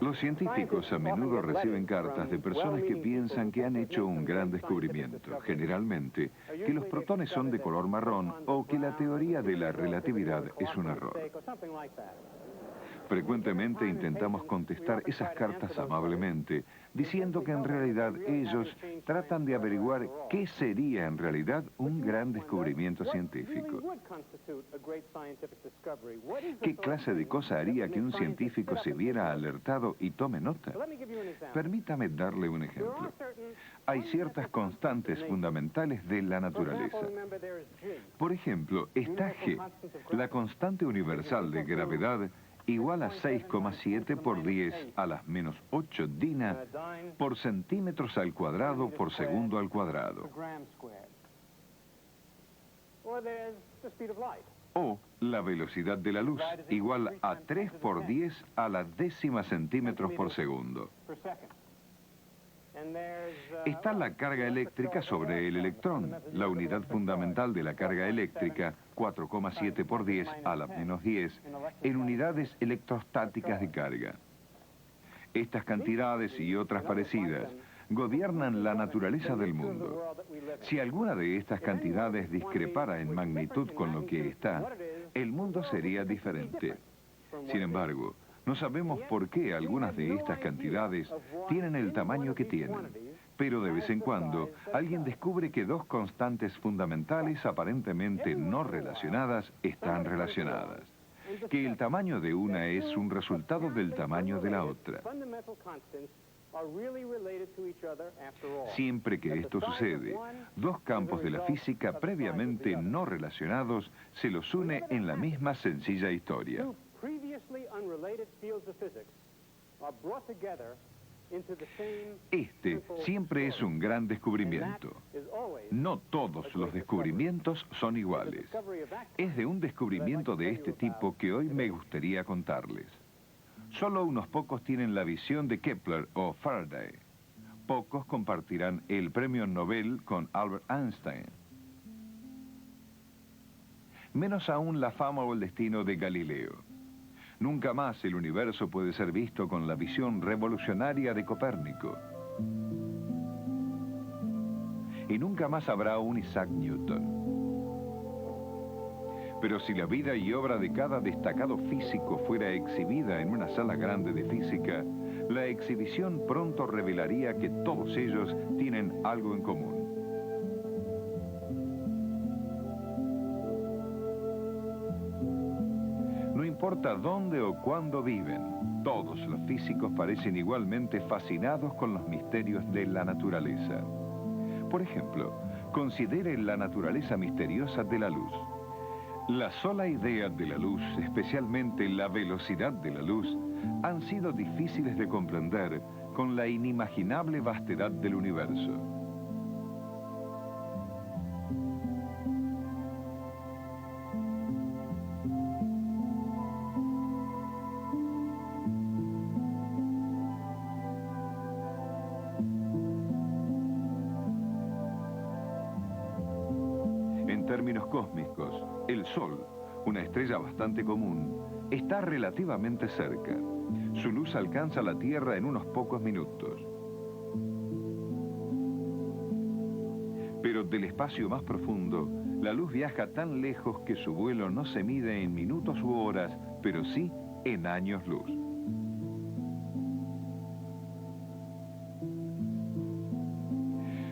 Los científicos a menudo reciben cartas de personas que piensan que han hecho un gran descubrimiento, generalmente que los protones son de color marrón o que la teoría de la relatividad es un error. Frecuentemente intentamos contestar esas cartas amablemente, diciendo que en realidad ellos tratan de averiguar qué sería en realidad un gran descubrimiento científico. ¿Qué clase de cosa haría que un científico se viera alertado y tome nota? Permítame darle un ejemplo. Hay ciertas constantes fundamentales de la naturaleza. Por ejemplo, está G, la constante universal de gravedad, igual a 6,7 por 10 a las menos 8 dina por centímetros al cuadrado por segundo al cuadrado. O la velocidad de la luz, igual a 3 por 10 a la décima centímetros por segundo. Está la carga eléctrica sobre el electrón, la unidad fundamental de la carga eléctrica, 4,7 por 10 a la menos 10, en unidades electrostáticas de carga. Estas cantidades y otras parecidas gobiernan la naturaleza del mundo. Si alguna de estas cantidades discrepara en magnitud con lo que está, el mundo sería diferente. Sin embargo, no sabemos por qué algunas de estas cantidades tienen el tamaño que tienen, pero de vez en cuando alguien descubre que dos constantes fundamentales aparentemente no relacionadas están relacionadas, que el tamaño de una es un resultado del tamaño de la otra. Siempre que esto sucede, dos campos de la física previamente no relacionados se los une en la misma sencilla historia. Este siempre es un gran descubrimiento. No todos los descubrimientos son iguales. Es de un descubrimiento de este tipo que hoy me gustaría contarles. Solo unos pocos tienen la visión de Kepler o Faraday. Pocos compartirán el premio Nobel con Albert Einstein. Menos aún la fama o el destino de Galileo. Nunca más el universo puede ser visto con la visión revolucionaria de Copérnico. Y nunca más habrá un Isaac Newton. Pero si la vida y obra de cada destacado físico fuera exhibida en una sala grande de física, la exhibición pronto revelaría que todos ellos tienen algo en común. No importa dónde o cuándo viven, todos los físicos parecen igualmente fascinados con los misterios de la naturaleza. Por ejemplo, considere la naturaleza misteriosa de la luz. La sola idea de la luz, especialmente la velocidad de la luz, han sido difíciles de comprender con la inimaginable vastedad del universo. En términos cósmicos, el Sol, una estrella bastante común, está relativamente cerca. Su luz alcanza la Tierra en unos pocos minutos. Pero del espacio más profundo, la luz viaja tan lejos que su vuelo no se mide en minutos u horas, pero sí en años luz.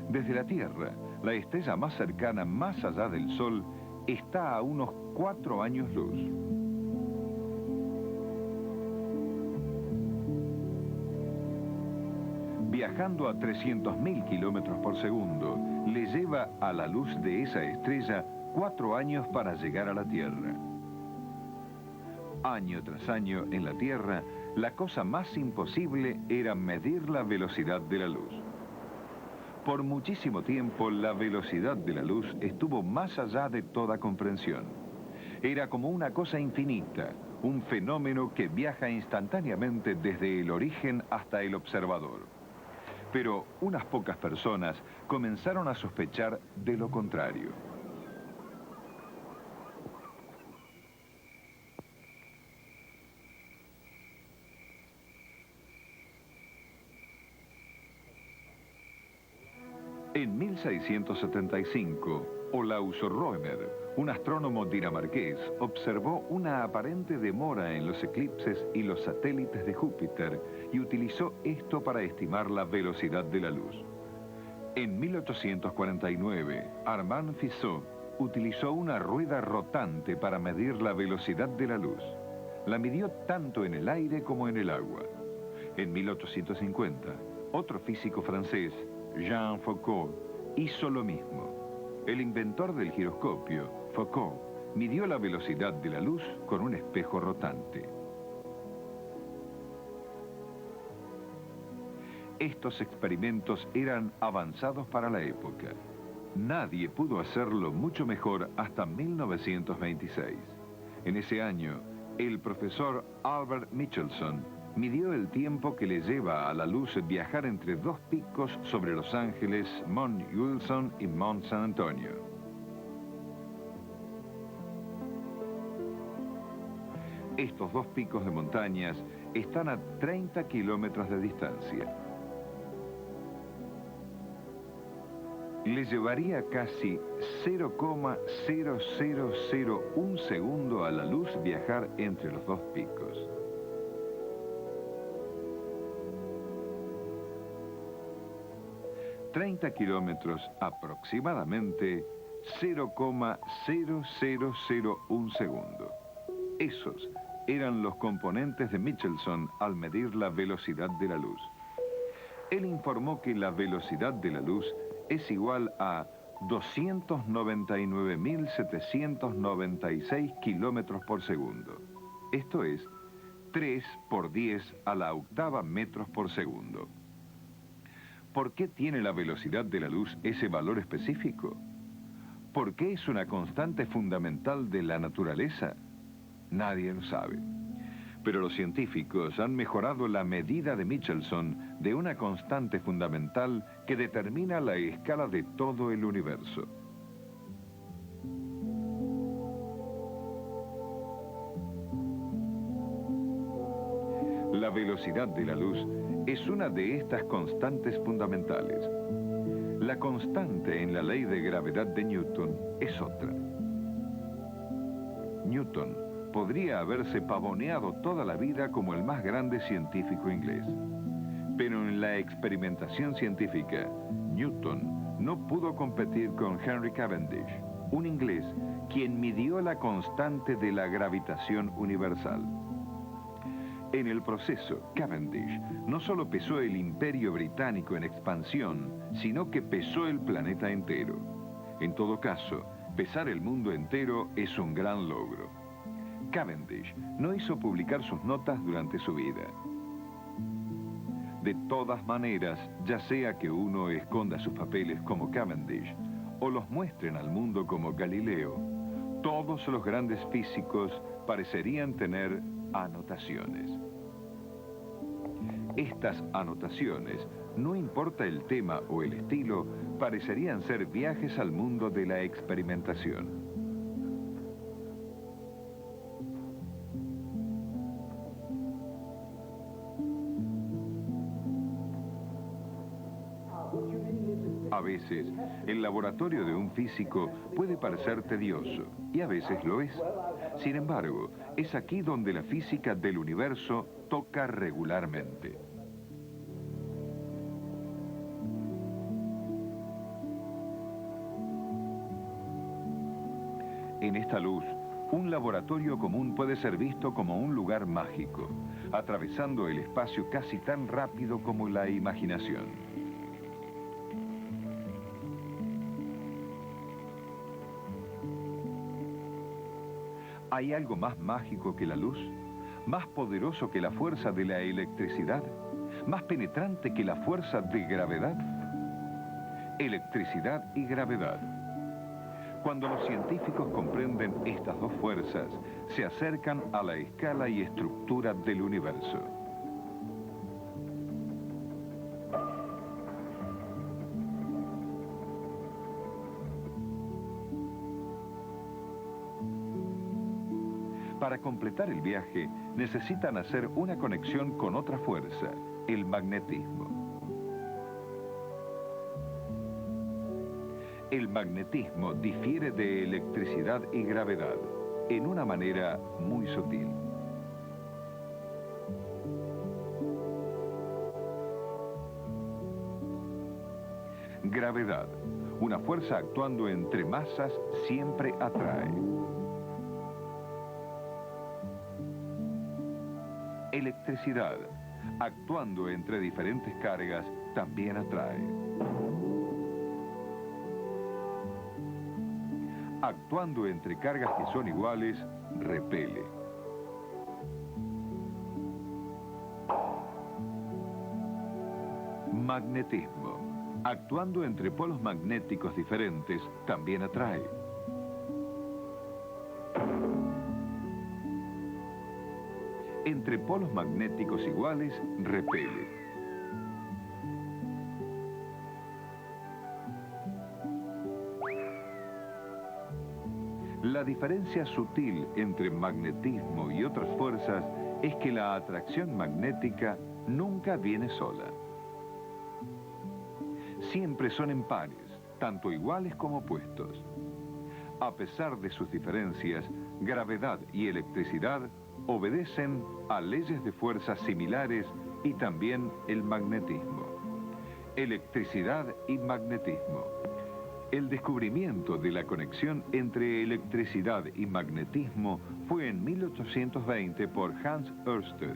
Desde la Tierra, la estrella más cercana más allá del Sol está a unos 4 años luz. Viajando a 300.000 kilómetros por segundo, le lleva a la luz de esa estrella 4 años para llegar a la Tierra. Año tras año en la Tierra, la cosa más imposible era medir la velocidad de la luz. Por muchísimo tiempo, la velocidad de la luz estuvo más allá de toda comprensión. Era como una cosa infinita, un fenómeno que viaja instantáneamente desde el origen hasta el observador. Pero unas pocas personas comenzaron a sospechar de lo contrario. En 1675, Olaus Rømer, un astrónomo dinamarqués, observó una aparente demora en los eclipses y los satélites de Júpiter y utilizó esto para estimar la velocidad de la luz. En 1849, Armand Fizeau utilizó una rueda rotante para medir la velocidad de la luz. La midió tanto en el aire como en el agua. En 1850, otro físico francés, Jean Foucault, hizo lo mismo. El inventor del giroscopio, Foucault, midió la velocidad de la luz con un espejo rotante. Estos experimentos eran avanzados para la época. Nadie pudo hacerlo mucho mejor hasta 1926. En ese año, el profesor Albert Michelson midió el tiempo que le lleva a la luz viajar entre dos picos sobre Los Ángeles, Mount Wilson y Mount San Antonio. Estos dos picos de montañas están a 30 kilómetros de distancia. Le llevaría casi 0,0001 segundo a la luz viajar entre los dos picos. ...30 kilómetros aproximadamente 0,0001 segundo. Esos eran los componentes de Michelson al medir la velocidad de la luz. Él informó que la velocidad de la luz es igual a 299.796 kilómetros por segundo. Esto es 3 por 10 a la octava metros por segundo. ¿Por qué tiene la velocidad de la luz ese valor específico? ¿Por qué es una constante fundamental de la naturaleza? Nadie lo sabe. Pero los científicos han mejorado la medida de Michelson de una constante fundamental que determina la escala de todo el universo. La velocidad de la luz es una de estas constantes fundamentales. La constante en la ley de gravedad de Newton es otra. Newton podría haberse pavoneado toda la vida como el más grande científico inglés. Pero en la experimentación científica, Newton no pudo competir con Henry Cavendish, un inglés quien midió la constante de la gravitación universal. En el proceso, Cavendish no solo pesó el imperio británico en expansión, sino que pesó el planeta entero. En todo caso, pesar el mundo entero es un gran logro. Cavendish no hizo publicar sus notas durante su vida. De todas maneras, ya sea que uno esconda sus papeles como Cavendish o los muestren al mundo como Galileo, todos los grandes físicos parecerían tener anotaciones. Estas anotaciones, no importa el tema o el estilo, parecerían ser viajes al mundo de la experimentación. A veces, el laboratorio de un físico puede parecer tedioso, y a veces lo es. Sin embargo, es aquí donde la física del universo toca regularmente. En esta luz, un laboratorio común puede ser visto como un lugar mágico, atravesando el espacio casi tan rápido como la imaginación. ¿Hay algo más mágico que la luz? ¿Más poderoso que la fuerza de la electricidad? ¿Más penetrante que la fuerza de gravedad? Electricidad y gravedad. Cuando los científicos comprenden estas dos fuerzas, se acercan a la escala y estructura del universo. Para completar el viaje, necesitan hacer una conexión con otra fuerza, el magnetismo. El magnetismo difiere de electricidad y gravedad en una manera muy sutil. Gravedad. Una fuerza actuando entre masas siempre atrae. Electricidad. Actuando entre diferentes cargas también atrae. Actuando entre cargas que son iguales, repele. Magnetismo. Actuando entre polos magnéticos diferentes, también atrae. Entre polos magnéticos iguales, repele. La diferencia sutil entre magnetismo y otras fuerzas es que la atracción magnética nunca viene sola. Siempre son en pares, tanto iguales como opuestos. A pesar de sus diferencias, gravedad y electricidad obedecen a leyes de fuerzas similares y también el magnetismo. Electricidad y magnetismo. El descubrimiento de la conexión entre electricidad y magnetismo fue en 1820 por Hans Ørsted.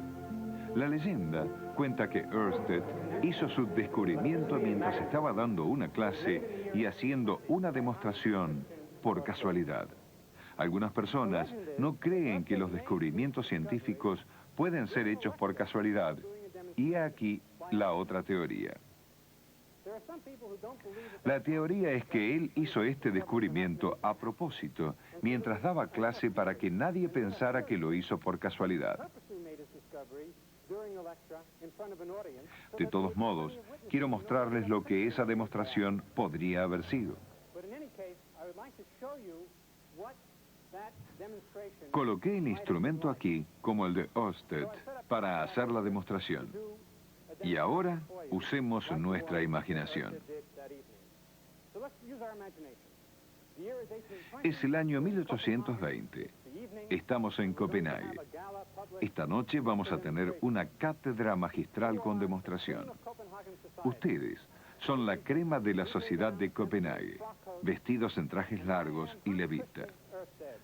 La leyenda cuenta que Ørsted hizo su descubrimiento mientras estaba dando una clase y haciendo una demostración por casualidad. Algunas personas no creen que los descubrimientos científicos pueden ser hechos por casualidad. Y aquí la otra teoría. La teoría es que él hizo este descubrimiento a propósito, mientras daba clase para que nadie pensara que lo hizo por casualidad. De todos modos, quiero mostrarles lo que esa demostración podría haber sido. Coloqué el instrumento aquí, como el de Ørsted, para hacer la demostración. Y ahora, usemos nuestra imaginación. Es el año 1820. Estamos en Copenhague. Esta noche vamos a tener una cátedra magistral con demostración. Ustedes son la crema de la sociedad de Copenhague, vestidos en trajes largos y levita.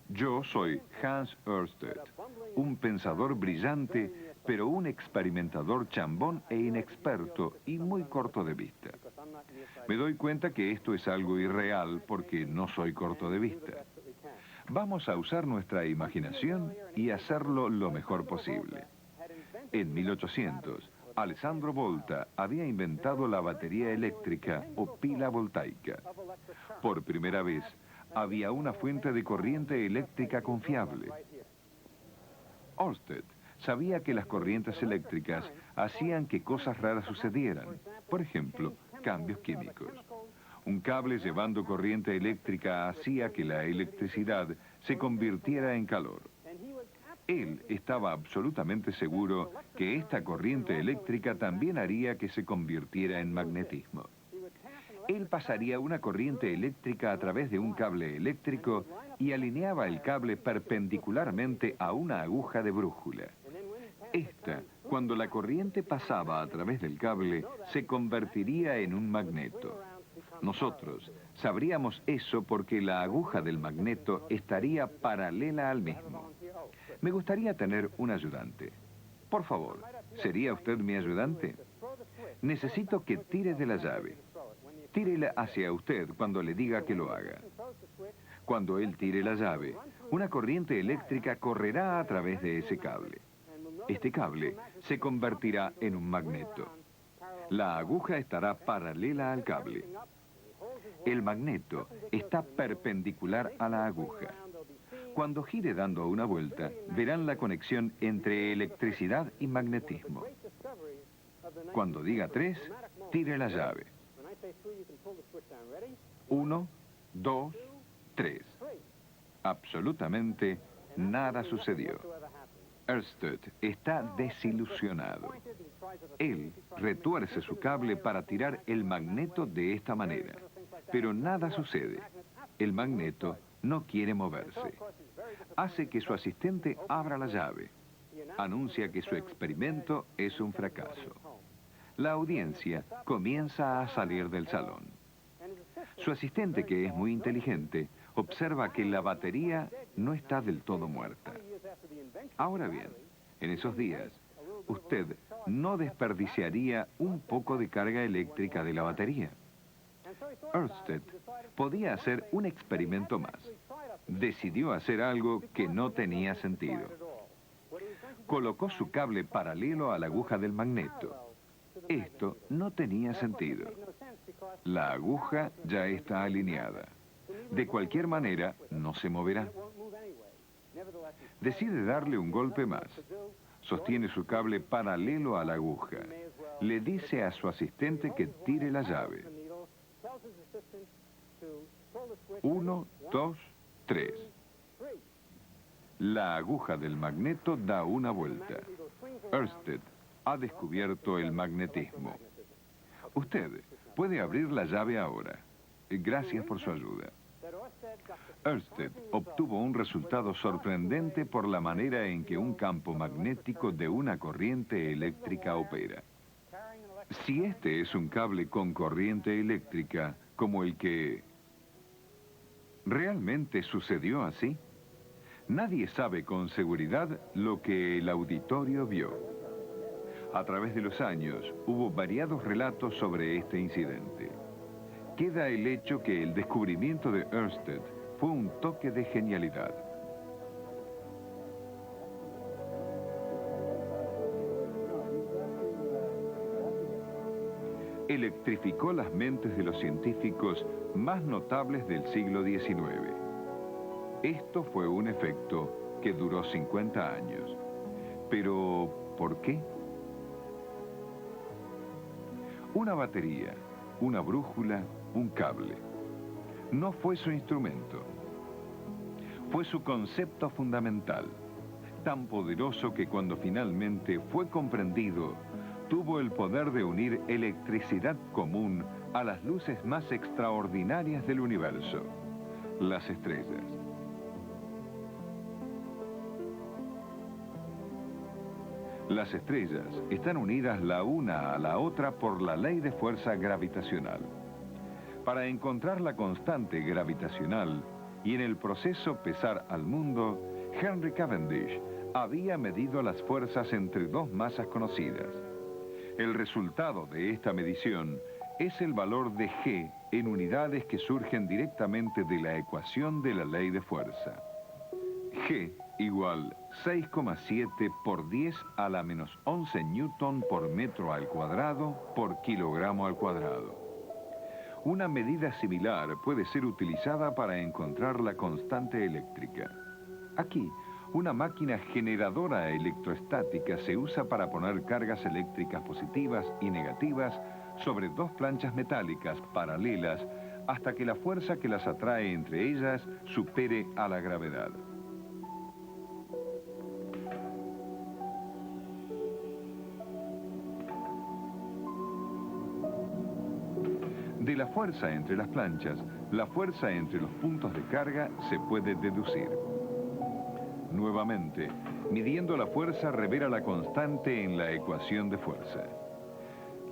Yo soy Hans Ørsted, un pensador brillante, pero un experimentador chambón e inexperto y muy corto de vista. Me doy cuenta que esto es algo irreal porque no soy corto de vista. Vamos a usar nuestra imaginación y hacerlo lo mejor posible. En 1800, Alessandro Volta había inventado la batería eléctrica o pila voltaica. Por primera vez, había una fuente de corriente eléctrica confiable. Ørsted sabía que las corrientes eléctricas hacían que cosas raras sucedieran. Por ejemplo, cambios químicos. Un cable llevando corriente eléctrica hacía que la electricidad se convirtiera en calor. Él estaba absolutamente seguro que esta corriente eléctrica también haría que se convirtiera en magnetismo. Él pasaría una corriente eléctrica a través de un cable eléctrico y alineaba el cable perpendicularmente a una aguja de brújula. Esta, cuando la corriente pasaba a través del cable, se convertiría en un magneto. Nosotros sabríamos eso porque la aguja del magneto estaría paralela al mismo. Me gustaría tener un ayudante. Por favor, ¿sería usted mi ayudante? Necesito que tire de la llave. Tírela hacia usted cuando le diga que lo haga. Cuando él tire la llave, una corriente eléctrica correrá a través de ese cable. Este cable se convertirá en un magneto. La aguja estará paralela al cable. El magneto está perpendicular a la aguja. Cuando gire dando una vuelta, verán la conexión entre electricidad y magnetismo. Cuando diga 3, tire la llave. 1, 2, 3. Absolutamente nada sucedió. Ørsted está desilusionado. Él retuerce su cable para tirar el magneto de esta manera. Pero nada sucede. El magneto no quiere moverse. Hace que su asistente abra la llave. Anuncia que su experimento es un fracaso. La audiencia comienza a salir del salón. Su asistente, que es muy inteligente, observa que la batería no está del todo muerta. Ahora bien, en esos días, usted no desperdiciaría un poco de carga eléctrica de la batería. Ørsted podía hacer un experimento más. Decidió hacer algo que no tenía sentido. Colocó su cable paralelo a la aguja del magneto. Esto no tenía sentido. La aguja ya está alineada. De cualquier manera, no se moverá. Decide darle un golpe más. Sostiene su cable paralelo a la aguja. Le dice a su asistente que tire la llave. 1, 2, 3. La aguja del magneto da una vuelta. Ørsted ha descubierto el magnetismo. Usted puede abrir la llave ahora. Gracias por su ayuda. Ørsted obtuvo un resultado sorprendente por la manera en que un campo magnético de una corriente eléctrica opera. Si este es un cable con corriente eléctrica, como el que realmente sucedió así, nadie sabe con seguridad lo que el auditorio vio. A través de los años hubo variados relatos sobre este incidente. Queda el hecho que el descubrimiento de Ørsted fue un toque de genialidad. Electrificó las mentes de los científicos más notables del siglo XIX. Esto fue un efecto que duró 50 años. Pero, ¿por qué? Una batería, una brújula, un cable. No fue su instrumento. Fue su concepto fundamental, tan poderoso que cuando finalmente fue comprendido, tuvo el poder de unir electricidad común a las luces más extraordinarias del universo, las estrellas. Las estrellas están unidas la una a la otra por la ley de fuerza gravitacional. Para encontrar la constante gravitacional y en el proceso pesar al mundo, Henry Cavendish había medido las fuerzas entre dos masas conocidas. El resultado de esta medición es el valor de G en unidades que surgen directamente de la ecuación de la ley de fuerza. G igual 6,7 por 10 a la menos 11 newton por metro al cuadrado por kilogramo al cuadrado. Una medida similar puede ser utilizada para encontrar la constante eléctrica. Aquí, una máquina generadora electroestática se usa para poner cargas eléctricas positivas y negativas sobre dos planchas metálicas paralelas hasta que la fuerza que las atrae entre ellas supere a la gravedad. De la fuerza entre las planchas, la fuerza entre los puntos de carga se puede deducir. Nuevamente, midiendo la fuerza revela la constante en la ecuación de fuerza.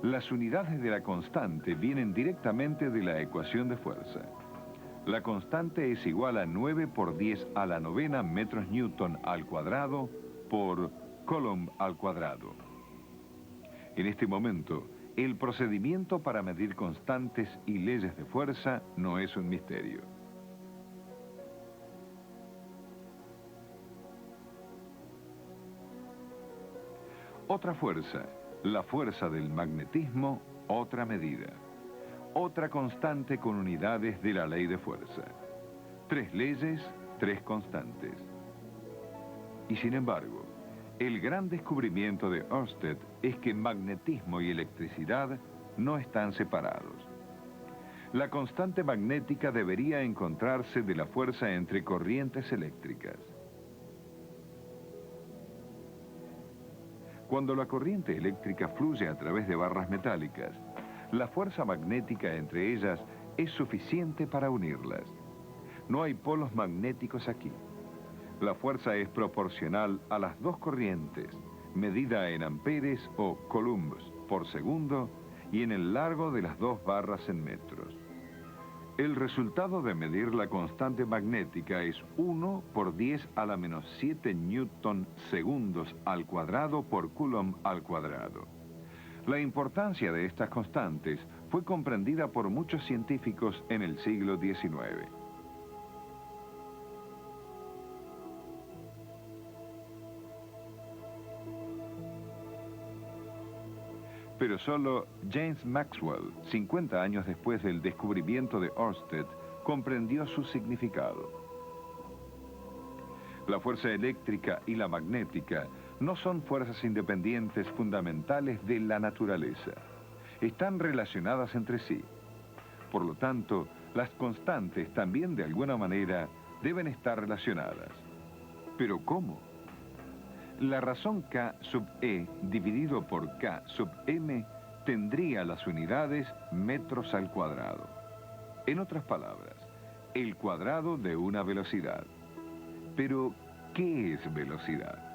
Las unidades de la constante vienen directamente de la ecuación de fuerza. La constante es igual a 9 por 10 a la novena metros newton al cuadrado por coulomb al cuadrado. En este momento, el procedimiento para medir constantes y leyes de fuerza no es un misterio. Otra fuerza, la fuerza del magnetismo, otra medida. Otra constante con unidades de la ley de fuerza. 3 leyes, 3 constantes. Y sin embargo, el gran descubrimiento de Ørsted es que magnetismo y electricidad no están separados. La constante magnética debería encontrarse de la fuerza entre corrientes eléctricas. Cuando la corriente eléctrica fluye a través de barras metálicas, La fuerza magnética entre ellas es suficiente para unirlas. No hay polos magnéticos aquí. La fuerza es proporcional a las dos corrientes, medida en amperes o coulombs por segundo y en el largo de las dos barras en metros. El resultado de medir la constante magnética es 1 por 10 a la menos 7 newton segundos al cuadrado por coulomb al cuadrado. La importancia de estas constantes fue comprendida por muchos científicos en el siglo XIX. Pero solo James Maxwell, 50 años después del descubrimiento de Ørsted, comprendió su significado. La fuerza eléctrica y la magnética no son fuerzas independientes fundamentales de la naturaleza. Están relacionadas entre sí. Por lo tanto, las constantes también de alguna manera deben estar relacionadas. ¿Pero cómo? La razón K sub E dividido por K sub M tendría las unidades metros al cuadrado. En otras palabras, el cuadrado de una velocidad. Pero, ¿qué es velocidad?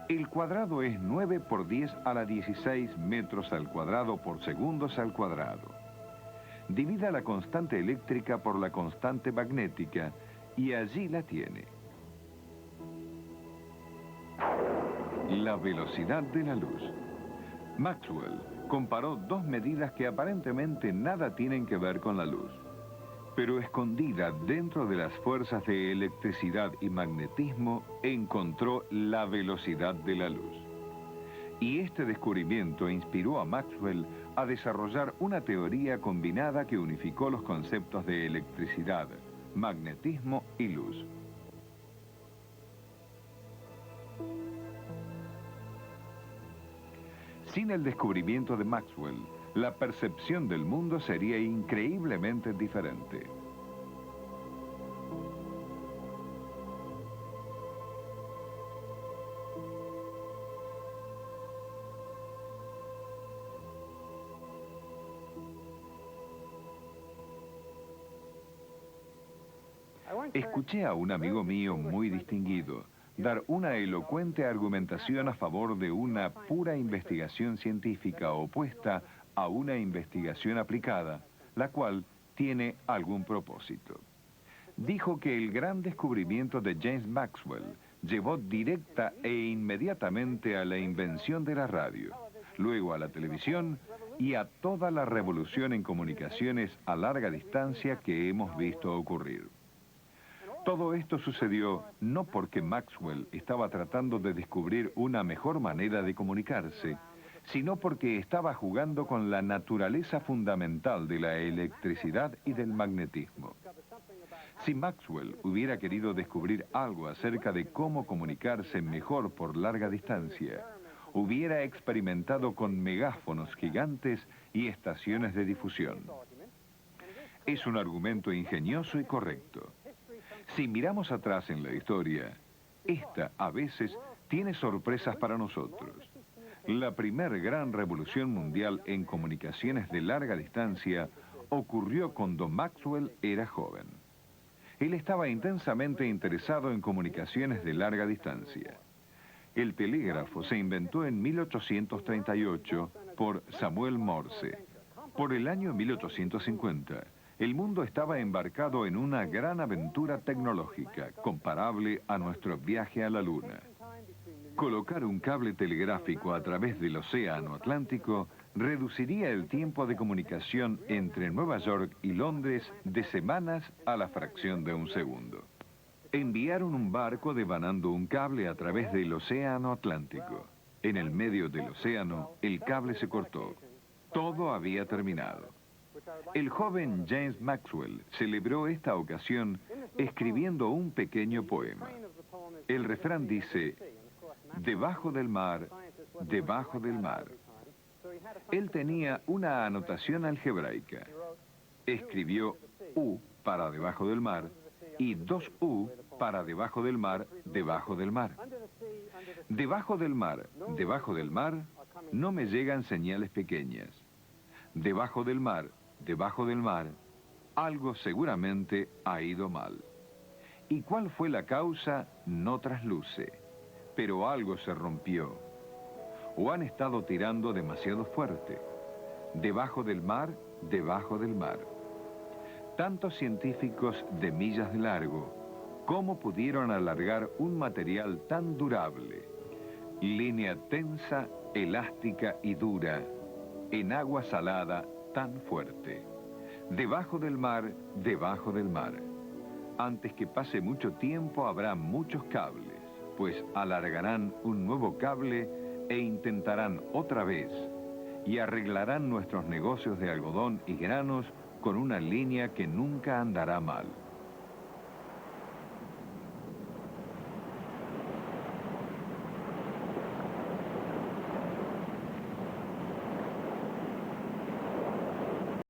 El cuadrado es 9 por 10 a la 16 metros al cuadrado por segundos al cuadrado. Divida la constante eléctrica por la constante magnética y allí la tiene. La velocidad de la luz. Maxwell comparó dos medidas que aparentemente nada tienen que ver con la luz, pero escondida dentro de las fuerzas de electricidad y magnetismo encontró la velocidad de la luz. Y este descubrimiento inspiró a Maxwell a desarrollar una teoría combinada que unificó los conceptos de electricidad, magnetismo y luz. Sin el descubrimiento de Maxwell, la percepción del mundo sería increíblemente diferente. Escuché a un amigo mío muy distinguido dar una elocuente argumentación a favor de una pura investigación científica opuesta a una investigación aplicada, la cual tiene algún propósito. Dijo que el gran descubrimiento de James Maxwell llevó directa e inmediatamente a la invención de la radio, luego a la televisión y a toda la revolución en comunicaciones a larga distancia que hemos visto ocurrir. Todo esto sucedió no porque Maxwell estaba tratando de descubrir una mejor manera de comunicarse, sino porque estaba jugando con la naturaleza fundamental de la electricidad y del magnetismo. Si Maxwell hubiera querido descubrir algo acerca de cómo comunicarse mejor por larga distancia, hubiera experimentado con megáfonos gigantes y estaciones de difusión. Es un argumento ingenioso y correcto. Si miramos atrás en la historia, esta a veces tiene sorpresas para nosotros. La primera gran revolución mundial en comunicaciones de larga distancia ocurrió cuando Maxwell era joven. Él estaba intensamente interesado en comunicaciones de larga distancia. El telégrafo se inventó en 1838 por Samuel Morse. Por el año 1850, el mundo estaba embarcado en una gran aventura tecnológica, comparable a nuestro viaje a la Luna. Colocar un cable telegráfico a través del Océano Atlántico reduciría el tiempo de comunicación entre Nueva York y Londres de semanas a la fracción de un segundo. Enviaron un barco devanando un cable a través del Océano Atlántico. En el medio del océano, el cable se cortó. Todo había terminado. El joven James Maxwell celebró esta ocasión escribiendo un pequeño poema. El refrán dice: debajo del mar, debajo del mar. Él tenía una anotación algebraica. Escribió U para debajo del mar y 2 U para debajo del mar, debajo del mar. Debajo del mar, no me llegan señales pequeñas. Debajo del mar, algo seguramente ha ido mal. ¿Y cuál fue la causa? No trasluce, pero algo se rompió. O han estado tirando demasiado fuerte. Debajo del mar, Tantos científicos de millas de largo, ¿cómo pudieron alargar un material tan durable? Línea tensa, elástica y dura, en agua salada tan fuerte. Debajo del mar, Antes que pase mucho tiempo habrá muchos cables, pues alargarán un nuevo cable e intentarán otra vez, y arreglarán nuestros negocios de algodón y granos con una línea que nunca andará mal.